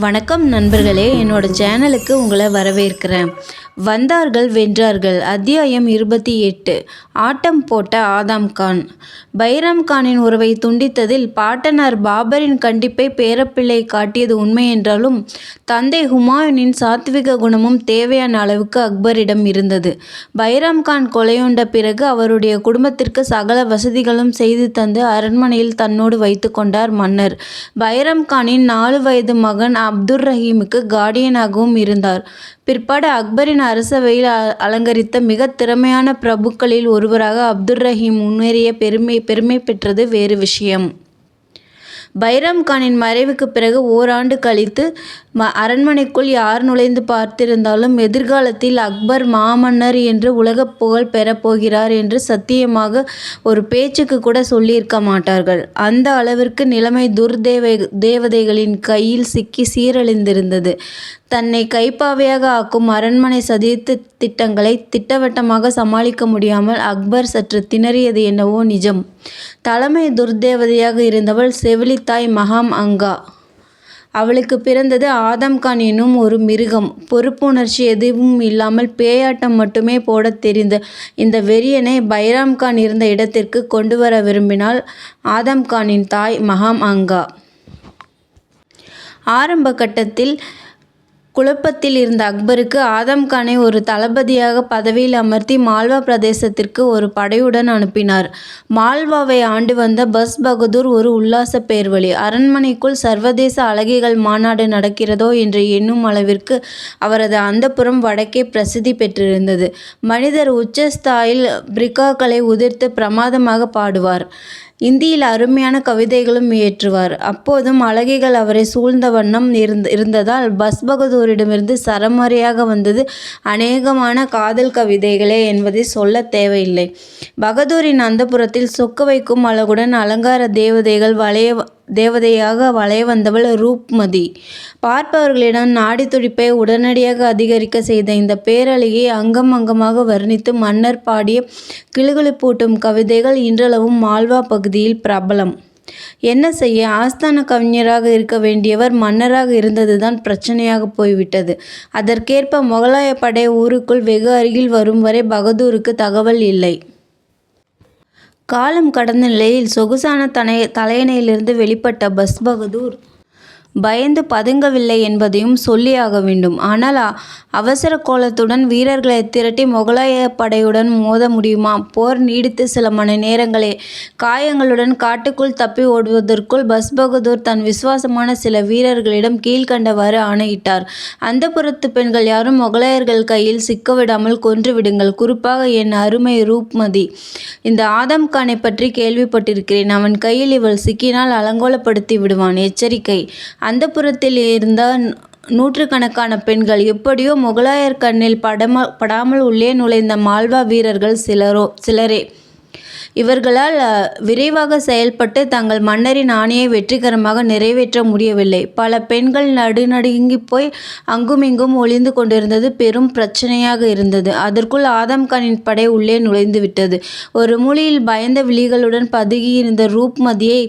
வணக்கம் நண்பர்களே, என்னோட சேனலுக்கு உங்களை வரவேற்கிறேன். வந்தார்கள் வென்றார்கள். அத்தியாயம் 28. ஆட்டம் போட்ட ஆதம் கான். பைரம் கானின் உறவை துண்டித்ததில் பாட்டனார் பாபரின் கண்டிப்பை பேரப்பிள்ளை காட்டியது உண்மை என்றாலும் தந்தை ஹுமாயூனின் சாத்விக குணமும் தேவையான அளவுக்கு அக்பரிடம் இருந்தது. பைரம் கான் கொலையுண்ட பிறகு அவருடைய குடும்பத்திற்கு சகல வசதிகளும் செய்து தந்து அரண்மனையில் தன்னோடு வைத்து கொண்டார் மன்னர். பைரம் கானின் 4 வயது மகன் அப்துர் ரஹீமுக்கு கார்டியனாகவும் இருந்தார். பிற்பாடு அக்பரின் அரசவையில் அலங்கரித்த மிக திறமையான பிரபுக்களில் ஒருவராக அப்துர் ரஹீம் முன்னேறிய பெருமை பெற்றது வேறு விஷயம். பைரம் கானின் மறைவுக்கு பிறகு ஓராண்டு கழித்து அரண்மனைக்குள் யார் நுழைந்து பார்த்திருந்தாலும் எதிர்காலத்தில் அக்பர் மாமன்னர் என்று உலக புகழ் பெறப்போகிறார் என்று சத்தியமாக ஒரு பேச்சுக்கு கூட சொல்லியிருக்க மாட்டார்கள். அந்த அளவிற்கு நிலைமை தேவதைகளின் கையில் சிக்கி சீரழிந்திருந்தது. தன்னை கைப்பாவையாக ஆக்கும் அரண்மனை சதித்து திட்டங்களை திட்டவட்டமாக சமாளிக்க முடியாமல் அக்பர் சற்று திணறியது என்னவோ நிஜம். தலைமை துர்தேவதையாக இருந்தவள் செவிலித்தாய் மகாம் அங்கா. அவளுக்கு பிறந்தது ஆதம் கான் என்னும் ஒரு மிருகம். பொறுப்புணர்ச்சி எதுவும் இல்லாமல் பேயாட்டம் மட்டுமே போடத் தெரிந்த இந்த வெறியனை பைரம் கான் இருந்த இடத்திற்கு கொண்டு வர விரும்பினாள் ஆதம் கானின் தாய் மகாம் அங்கா. ஆரம்ப கட்டத்தில் குழப்பத்தில் இருந்த அக்பருக்கு ஆதம் கானை ஒரு தளபதியாக பதவியில் அமர்த்தி மால்வா பிரதேசத்திற்கு ஒரு படையுடன் அனுப்பினார். மால்வாவை ஆண்டு வந்த பஸ் பகதூர் ஒரு உல்லாச பேர்வழி. அரண்மனைக்குள் சர்வதேச அழகிகள் மாநாடு நடக்கிறதோ என்று எண்ணும் அளவிற்கு அவரது அந்தப்புறம் வடக்கே பிரசித்தி பெற்றிருந்தது. மனிதர் உச்சஸ்தாயில் பிரிக்காக்களை உதிர்த்து பிரமாதமாக பாடுவார். இந்தியில் அருமையான கவிதைகளும் இயற்றுவார். அப்போதும் அழகிகள் அவரை சூழ்ந்த வண்ணம் இருந்ததால் பஸ் பகதூரிடமிருந்து சரமாரியாக வந்தது அநேகமான காதல் கவிதைகளே என்பதை சொல்ல தேவையில்லை. பகதூரின் அந்தப்புறத்தில் சொக்க வைக்கும் அழகுடன் அலங்கார தேவதையாக வளைய வந்தவள் ரூப்மதி. பார்ப்பவர்களிடம் நாடி துடிப்பை உடனடியாக அதிகரிக்க செய்த இந்த பேரழகியை அங்கம் அங்கமாக வர்ணித்து மன்னர் பாடிய கிளுகிளுப்பூட்டும் கவிதைகள் இன்றளவும் மால்வா பகுதியில் பிரபலம். என்ன செய்ய, ஆஸ்தான கவிஞராக இருக்க வேண்டியவர் மன்னராக இருந்ததுதான் பிரச்சனையாக போய்விட்டது. அதற்கேற்ப முகலாய படை ஊருக்குள் வெகு அருகில் வரும் வரை பகதூருக்கு தகவல் இல்லை. காலம் கடந்த நிலையில் சொகுசான தலையணையிலிருந்து வெளிப்பட்ட பஸ் பகதூர் பயந்து பதுங்கவில்லை என்பதையும் சொல்லியாக வேண்டும். ஆனால் அவசர கோலத்துடன் வீரர்களை திரட்டி முகலாய படையுடன் மோத முடியுமா? போர் நீடித்து சில மணி நேரங்களே. காயங்களுடன் காட்டுக்குள் தப்பி ஓடுவதற்குள் பஸ் பகதூர் தன் விசுவாசமான சில வீரர்களிடம் கீழ்கண்டவாறு ஆணையிட்டார். அந்தப்புறத்து பெண்கள் யாரும் முகலாயர்கள் கையில் சிக்கவிடாமல் கொன்றுவிடுங்கள். குறிப்பாக என் அருமை ரூப்மதி. இந்த ஆதம் கானை பற்றி கேள்விப்பட்டிருக்கிறேன். அவன் கையில் இவள் சிக்கினால் அலங்கோலப்படுத்தி விடுவான். எச்சரிக்கை. அந்தப்புறத்தில் இருந்த நூற்றுக்கணக்கான பெண்கள் எப்படியோ முகலாயர் கண்ணில் படாமல் உள்ளே நுழைந்த மால்வா வீரர்கள் சிலரே. இவர்களால் விரைவாக செயல்பட்டு தங்கள் மன்னரின் ஆணையை வெற்றிகரமாக நிறைவேற்ற முடியவில்லை. பல பெண்கள் நடுநடுங்கி போய் அங்குமிங்கும் ஒளிந்து கொண்டிருந்தது பெரும் பிரச்சனையாக இருந்தது. அதற்குள் ஆதம் கானின் படை உள்ளே நுழைந்து விட்டது. ஒரு மூலையில் பயந்த விழிகளுடன் பதுகியிருந்த ரூப்மதியை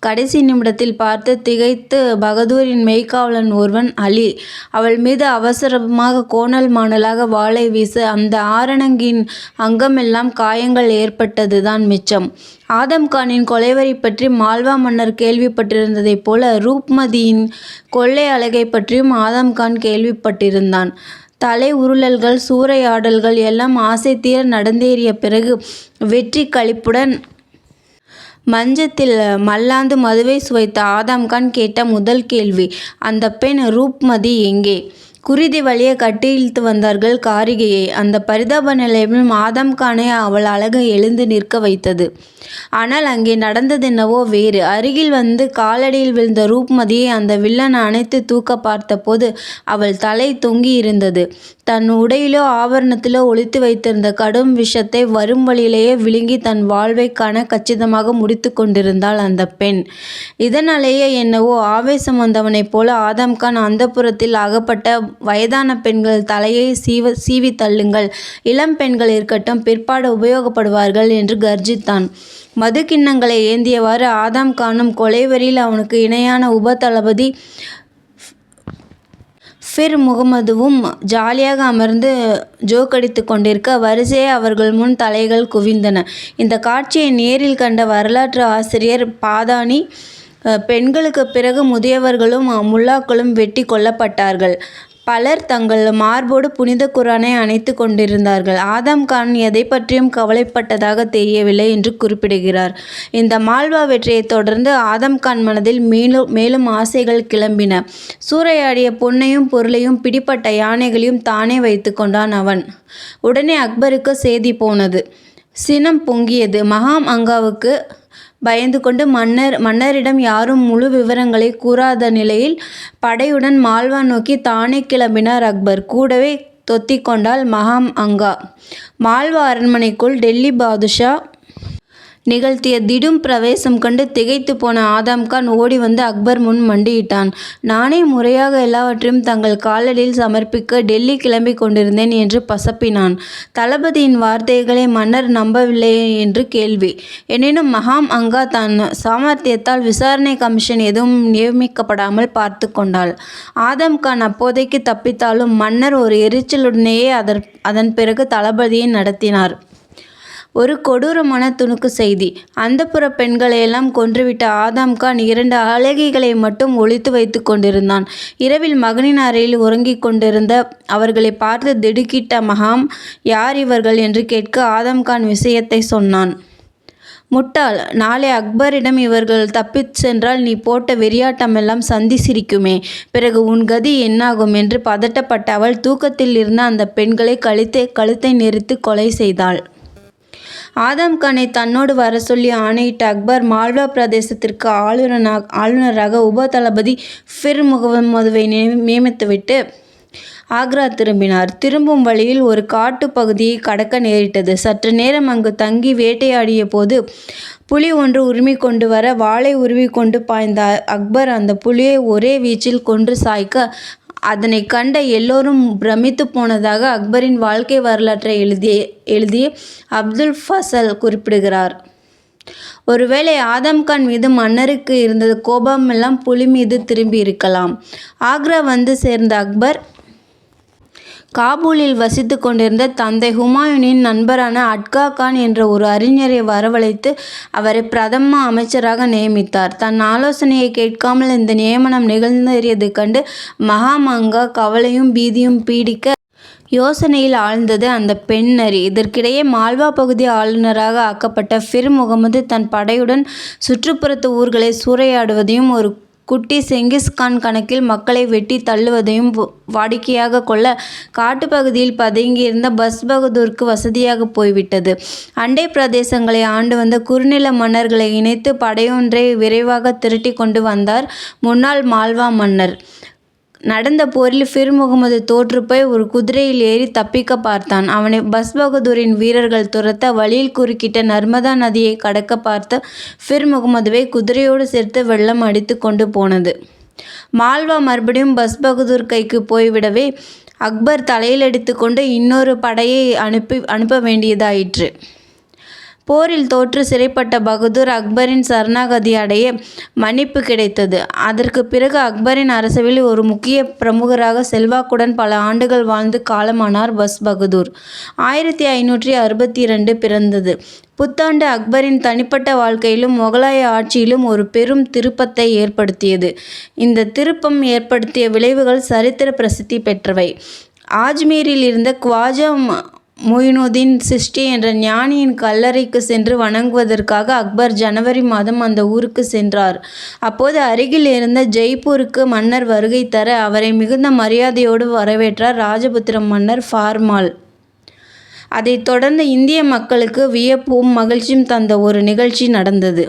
கடைசி நிமிடத்தில் பார்த்து திகைத்து பகதூரின் மெய்க்காவலன் ஒருவன் அலி அவள் மீது அவசரமாக கோணல் மாணலாக வாளை வீச அந்த ஆரணங்கின் அங்கமெல்லாம் காயங்கள் ஏற்பட்டதுதான் மிச்சம். ஆதம் கானின் கொலைவரி பற்றி மால்வா மன்னர் கேள்விப்பட்டிருந்ததைப் போல ரூப்மதியின் கொள்ளை அழகை பற்றியும் ஆதம் கான் கேள்விப்பட்டிருந்தான். தலை உருளல்கள் சூறையாடல்கள் எல்லாம் ஆசை தீர நடந்தேறிய பிறகு வெற்றி களிப்புடன் மஞ்சத்தில் மல்லாந்து மதுவை சுவைத்த ஆதம் கான் கேட்ட முதல் கேள்வி, அந்த பெண் ரூப்மதி எங்கே? குருதி வழிய கட்டி இழுத்து வந்தார்கள் காரிகையை. அந்த பரிதாப நிலையிலும் ஆதம் கானை அவள் அழகு எழுந்து நிற்க வைத்தது. ஆனால் அங்கே நடந்ததென்னவோ வேறு. அருகில் வந்து காலடியில் விழுந்த ரூப்மதியை அந்த வில்லன் அணைத்து தூக்க பார்த்தபோது அவள் தலை தொங்கி இருந்தது. தன் உடையிலோ ஆபரணத்திலோ ஒளித்து வைத்திருந்த கடும் விஷத்தை வரும் வழியிலேயே விழுங்கி தன் வாழ்வை கச்சிதமாக முடித்து கொண்டிருந்தாள் அந்த பெண். இதனாலேயே என்னவோ ஆவேசம் வந்தவனைப் போல ஆதம் கான் அந்தப்புறத்தில் அகப்பட்ட வயதான பெண்கள் தலையை சீவி தள்ளுங்கள், இளம் பெண்கள் இருக்கட்டும், பிற்பாடு உபயோகப்படுவார்கள் என்று கர்ஜித்தான். மது கிண்ணங்களை ஏந்தியவாறு ஆதம் கானும் கொலைவெறியில் அவனுக்கு இணையான உப தளபதி ஃபிர் முகமதுவும் ஜாலியாக அமர்ந்து ஜோக்கடித்து கொண்டிருக்க வரிசையாக அவர்கள் முன் தலைகள் குவிந்தன. இந்த காட்சியை நேரில் கண்ட வரலாற்று ஆசிரியர் பாதானி, பெண்களுக்கு பிறகு முதியவர்களும் முல்லாக்களும் வெட்டி கொல்லப்பட்டார்கள். பலர் தங்கள் மார்போடு புனித குரானை அணைத்து கொண்டிருந்தார்கள். ஆதம் கான் எதை பற்றியும் கவலைப்பட்டதாக தெரியவில்லை என்று குறிப்பிடுகிறார். இந்த மால்வா வெற்றியைத் தொடர்ந்து ஆதம் கான் மனதில் மேலும் ஆசைகள் கிளம்பின. சூறையாடிய பொன்னையும் பொருளையும் பிடிப்பட்ட யானைகளையும் தானே வைத்து கொண்டான் அவன். உடனே அக்பருக்கு செய்தி போனது. சினம் பொங்கியது. மகாம் அங்காவுக்கு பயந்து கொண்டு மன்னரிடம் யாரும் முழு விவரங்களை கூறாத நிலையில் படையுடன் மால்வா நோக்கி தானே கிளம்பினார் அக்பர். கூடவே தொத்திக் கொண்டாள் மகாம் அங்கா. மால்வா அரண்மனைக்குள் டெல்லி பாதுஷா நிகழ்த்திய திடும் பிரவேசம் கண்டு திகைத்து போன ஆதம் கான் ஓடி வந்து அக்பர் முன் மண்டியிட்டான். நானே முறையாக எல்லாவற்றையும் தங்கள் காலடியில் சமர்ப்பிக்க டெல்லி கிளம்பி கொண்டிருந்தேன் என்று பசப்பினான். தளபதியின் வார்த்தைகளை மன்னர் நம்பவில்லையே என்று கேள்வி. எனினும் மகாம் அங்கா தன் சாமர்த்தியத்தால் விசாரணை கமிஷன் எதுவும் நியமிக்கப்படாமல் பார்த்து கொண்டாள். ஆதம் கான் அப்போதைக்கு தப்பித்தாலும் மன்னர் ஒரு எரிச்சலுடனேயே அதன் பிறகு தளபதியை நடத்தினார். ஒரு கொடூரமான துணுக்கு செய்தி. அந்தப்புற பெண்களையெல்லாம் கொன்றுவிட்ட ஆதம் கான் 2 அழகிகளை மட்டும் ஒளித்து வைத்து கொண்டிருந்தான். இரவில் மகனின் அறையில் உறங்கிக் கொண்டிருந்த அவர்களை பார்த்து திடுக்கிட்ட மகாம், யார் இவர்கள் என்று கேட்க ஆதம் கான் விஷயத்தை சொன்னான். முட்டாள், நாளை அக்பரிடம் இவர்கள் தப்பிச் சென்றால் நீ போட்ட வெறியாட்டமெல்லாம் சந்தி சிரிக்குமே, பிறகு உன் கதி என்னாகும் என்று பதட்டப்பட்ட அவள் தூக்கத்தில் இருந்த அந்த பெண்களை கழுத்தை நெரித்து கொலை செய்தாள். ஆதம் கானை தன்னோடு வர சொல்லி ஆணையிட்ட அக்பர் மால்வா பிரதேசத்திற்கு ஆளுநராக உப தளபதி ஃபிர் முகமதுவை நியமித்துவிட்டு ஆக்ரா திரும்பினார். திரும்பும் வழியில் ஒரு காட்டு பகுதியை கடக்க நேரிட்டது. சற்று நேரம் அங்கு தங்கி வேட்டையாடிய போது புலி ஒன்று உரிமை கொண்டு வர வாளை உருவி கொண்டு பாய்ந்த அக்பர் அந்த புலியை ஒரே வீச்சில் கொன்று சாய்க்க அதனை கண்ட எல்லோரும் பிரமித்து போனதாக அக்பரின் வாழ்க்கை வரலாற்றை எழுதிய அப்துல் ஃபசல் குறிப்பிடுகிறார். ஒருவேளை ஆதம் கான் மீது மன்னருக்கு இருந்த கோபமெல்லாம் புலி மீது திரும்பி இருக்கலாம். ஆக்ரா வந்து சேர்ந்த அக்பர் காபூலில் வசித்து கொண்டிருந்த தந்தை ஹுமாயூனின் நண்பரான அட்கா கான் என்ற ஒரு அறிஞரை வரவழைத்து அவரை பிரதம அமைச்சராக நியமித்தார். தன் ஆலோசனையை கேட்காமல் இந்த நியமனம் நிகழ்ந்தேறியது கண்டு மகாம் அங்கா கவலையும் பீதியும் பீடிக்க யோசனையில் ஆழ்ந்தது அந்த பெண் நரி. இதற்கிடையே மால்வா பகுதி ஆளுநராக ஆக்கப்பட்ட ஃபிர் முகமது தன் படையுடன் சுற்றுப்புறத்து ஊர்களை சூறையாடுவதையும் ஒரு குட்டி செங்கிஸ்கான் கணக்கில் மக்களை வெட்டி தள்ளுவதையும் வாடிக்கையாக கொள்ள காட்டுப்பகுதியில் பதுங்கியிருந்த பஸ்பகதூருக்கு வசதியாக போய்விட்டது. அண்டை பிரதேசங்களை ஆண்டு வந்த குறுநில மன்னர்களை இணைத்து படையொன்றை விரைவாக திரட்டி கொண்டு வந்தார் முன்னாள் மால்வா மன்னர். நடந்த போரில் ஃபிர் முகமது தோற்றுப்போய் ஒரு குதிரையில் ஏறி தப்பிக்க பார்த்தான். அவனை பஸ்பகதூரின் வீரர்கள் துரத்த வழியில் குறுக்கிட்ட நர்மதா நதியை கடக்க பார்த்த ஃபிர் முகமதுவை குதிரையோடு சேர்த்து வெள்ளம் அடித்து கொண்டு போனது. மால்வா மறுபடியும் பஸ்பகதூர் கைக்கு போய்விடவே அக்பர் தலையில் அடித்து கொண்டு இன்னொரு படையை அனுப்ப வேண்டியதாயிற்று. போரில் தோற்று சிறைப்பட்ட பகதூர் அக்பரின் சரணாகதி அடைய மன்னிப்பு கிடைத்தது. அதற்கு பிறகு அக்பரின் அரசவையில் ஒரு முக்கிய பிரமுகராக செல்வாக்குடன் பல ஆண்டுகள் வாழ்ந்து காலமானார் பஸ்பகதூர். 1562 பிறந்தது. புத்தாண்டு அக்பரின் தனிப்பட்ட வாழ்க்கையிலும் முகலாய ஆட்சியிலும் ஒரு பெரும் திருப்பத்தை ஏற்படுத்தியது. இந்த திருப்பம் ஏற்படுத்திய விளைவுகள் சரித்திர பிரசித்தி பெற்றவை. ஆஜ்மீரில் இருந்த குவாஜா மொயினுதீன் சிஷ்டி என்ற ஞானியின் கல்லறைக்கு சென்று வணங்குவதற்காக அக்பர் ஜனவரி மாதம் அந்த ஊருக்கு சென்றார். அப்போது அருகில் இருந்த ஜெய்ப்பூருக்கு மன்னர் வருகை தர அவரை மிகுந்த மரியாதையோடு வரவேற்றார் ராஜபுத்திர மன்னர் ஃபார்மால். அதைத் தொடர்ந்து இந்திய மக்களுக்கு வியப்பும் மகிழ்ச்சியும் தந்த ஒரு நிகழ்ச்சி நடந்தது.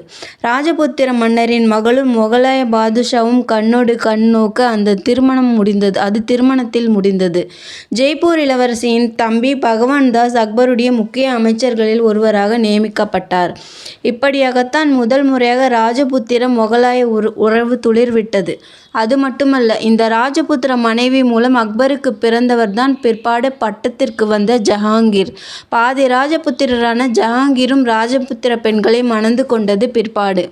ராஜபுத்திர மன்னரின் மகளும் முகலாய பாதுஷாவும் கண்ணோடு கண் நோக்க அது திருமணத்தில் முடிந்தது. ஜெய்ப்பூர் இளவரசியின் தம்பி பகவான் தாஸ் அக்பருடைய முக்கிய அமைச்சர்களில் ஒருவராக நியமிக்கப்பட்டார். இப்படியாகத்தான் முதல் முறையாக ராஜபுத்திர முகலாய உறவு துளிர்விட்டது. அது மட்டுமல்ல, இந்த ராஜபுத்திர மனைவி மூலம் அக்பருக்கு பிறந்தவர்தான் பிற்பாடு பட்டத்திற்கு வந்த ஜஹாங்கீர். பாதி ராஜபுத்திரரான ஜஹாங்கீரும் ராஜபுத்திர பெண்களை மணந்து கொண்டது பிற்பாடு.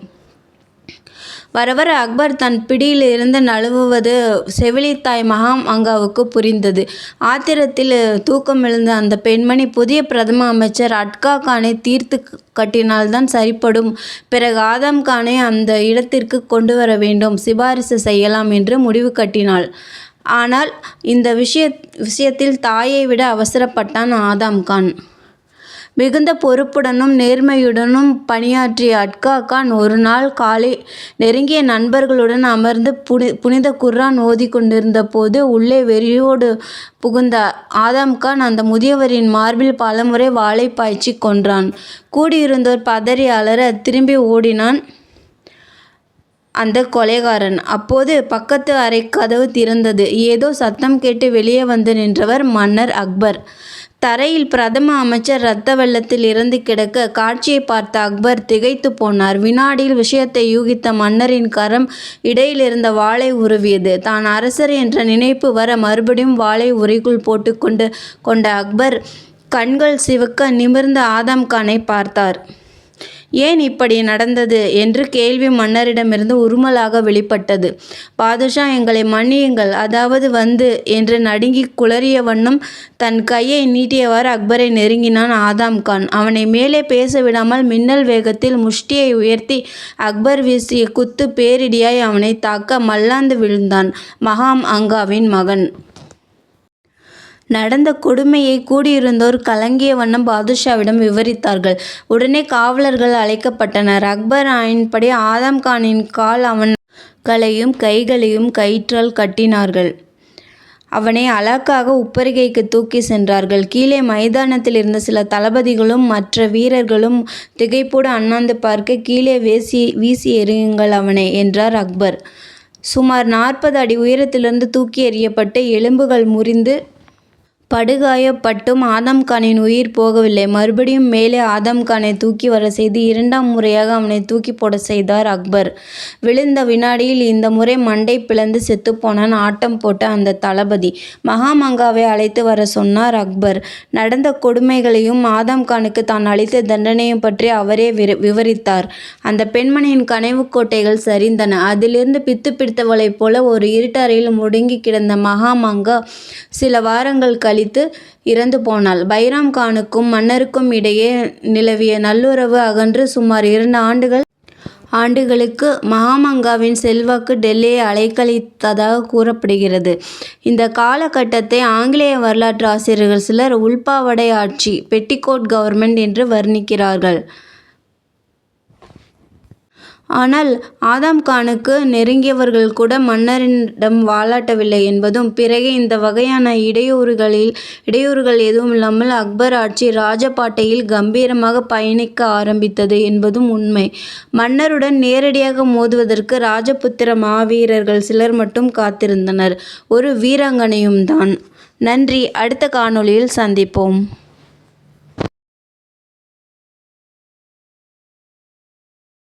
வர வர அக்பர் தன் பிடியில் இருந்து நழுவுவது செவிலித்தாய் மகாம் அங்காவுக்கு புரிந்தது. ஆத்திரத்தில் தூக்கமெழுந்த அந்த பெண்மணி, புதிய பிரதம அமைச்சர் அட்கா கானை தீர்த்து கட்டினால்தான் சரிப்படும், பிறகு ஆதம் கானை அந்த இடத்திற்கு கொண்டு வர வேண்டும், சிபாரிசு செய்யலாம் என்று முடிவு கட்டினாள். ஆனால் இந்த விஷயத்தில் தாயை விட அவசரப்பட்டான் ஆதம் கான். மிகுந்த பொறுப்புடனும் நேர்மையுடனும் பணியாற்றிய அட்கா கான் ஒரு நாள் காலை நெருங்கிய நண்பர்களுடன் அமர்ந்து புனித குர்ஆன் ஓதிக் கொண்டிருந்த போது உள்ளே வெறியோடு புகுந்த ஆதம் கான் அந்த முதியவரின் மார்பில் பலமுறை வாளை பாய்ச்சி கொன்றான். கூடியிருந்தோர் பதறி அலற திரும்பி ஓடினான் அந்த கொலைகாரன். அப்போது பக்கத்து அறை கதவு திறந்தது. ஏதோ சத்தம் கேட்டு வெளியே வந்து நின்றவர் மன்னர் அக்பர். தரையில் பிரதம அமைச்சர் இரத்த வெள்ளத்தில் இறந்து கிடக்க காட்சியை பார்த்த அக்பர் திகைத்து போனார். வினாடியில் விஷயத்தை யூகித்த மன்னரின் கரம் இடையிலிருந்த வாளை உருவியது. தான் அரசர் என்ற நினைப்பு வர மறுபடியும் வாளை உறைக்குள் போட்டு கொண்ட அக்பர் கண்கள் சிவக்க நிமிர்ந்த ஆதம் கானை பார்த்தார். ஏன் இப்படி நடந்தது என்று கேள்வி மன்னரிடமிருந்து உருமலாக வெளிப்பட்டது. பாதுஷா, எங்களை மன்னியுங்கள், அதாவது வந்து என்று நடுங்கி குளறிய வண்ணம் தன் கையை நீட்டியவாறு அக்பரை நெருங்கினான் ஆதம் கான். அவனை மேலே பேச விடாமல் மின்னல் வேகத்தில் முஷ்டியை உயர்த்தி அக்பர் வீசிய குத்து பேரிடியாய் அவனை தாக்க மல்லாந்து விழுந்தான் மகாம் அங்காவின் மகன். நடந்த கொடுமையை கூடியிருந்தோர் கலங்கிய வண்ணம் பாதுஷாவிடம் விவரித்தார்கள். உடனே காவலர்கள் அழைக்கப்பட்டனர். அக்பர் ஆணையின்படி ஆதம் கானின் கால் அவன்களையும் கைகளையும் கயிற்றால் கட்டினார்கள். அவனை அலாக்காக உப்பரிகைக்கு தூக்கி சென்றார்கள். கீழே மைதானத்தில் இருந்த சில தளபதிகளும் மற்ற வீரர்களும் திகைப்போடு அண்ணாந்து பார்க்க, கீழே வீசி எறியுங்கள் அவனை என்றார் அக்பர். சுமார் 40 அடி உயரத்திலிருந்து தூக்கி எறியப்பட்டு எலும்புகள் முறிந்து படுகாயப்பட்டும் ஆதம் கானின் உயிர் போகவில்லை. மறுபடியும் மேலே ஆதம் கானை தூக்கி வர செய்து 2ஆம் முறையாக அவனை தூக்கி போட செய்தார் அக்பர். விழுந்த வினாடியில் இந்த முறை மண்டை பிளந்து செத்துப்போனான் ஆட்டம் போட்ட அந்த தளபதி. மகாமங்காவை அழைத்து வர சொன்னார் அக்பர். நடந்த கொடுமைகளையும் ஆதம் கானுக்கு தான் அளித்த தண்டனையும் பற்றி அவரே விவரித்தார். அந்த பெண்மணியின் கனவு கோட்டைகள் சரிந்தன. அதிலிருந்து பித்து பிடித்தவளைப் போல ஒரு இருட்டறையில் முடங்கி கிடந்த மகாமங்கா சில வாரங்கள் இறந்து போனாள். பைராம் கானுக்கும் மன்னருக்கும் இடையே நிலவிய நல்லுறவு அகன்று சுமார் 2 ஆண்டுகளுக்கு மகாமங்காவின் செல்வாக்கு டெல்லியை அலைக்கழித்ததாக கூறப்படுகிறது. இந்த காலகட்டத்தை ஆங்கிலேய வரலாற்று ஆசிரியர்கள் சிலர் உள்பாவடை ஆட்சி, பெட்டிகோட் கவர்மெண்ட் என்று வர்ணிக்கிறார்கள். ஆனால் ஆதம் கானுக்கு நெருங்கியவர்கள் கூட மன்னரிடம் வாலாட்டவில்லை என்பதும், பிறகு இந்த வகையான இடையூறுகள் எதுவுமில்லாமல் அக்பர் ஆட்சி ராஜபாட்டையில் கம்பீரமாக பயணிக்க ஆரம்பித்தது என்பதும் உண்மை. மன்னருடன் நேரடியாக மோதுவதற்கு ராஜபுத்திர மாவீரர்கள் சிலர் மட்டும் காத்திருந்தனர். ஒரு வீராங்கனையும் தான். நன்றி. அடுத்த காணொளியில் சந்திப்போம்.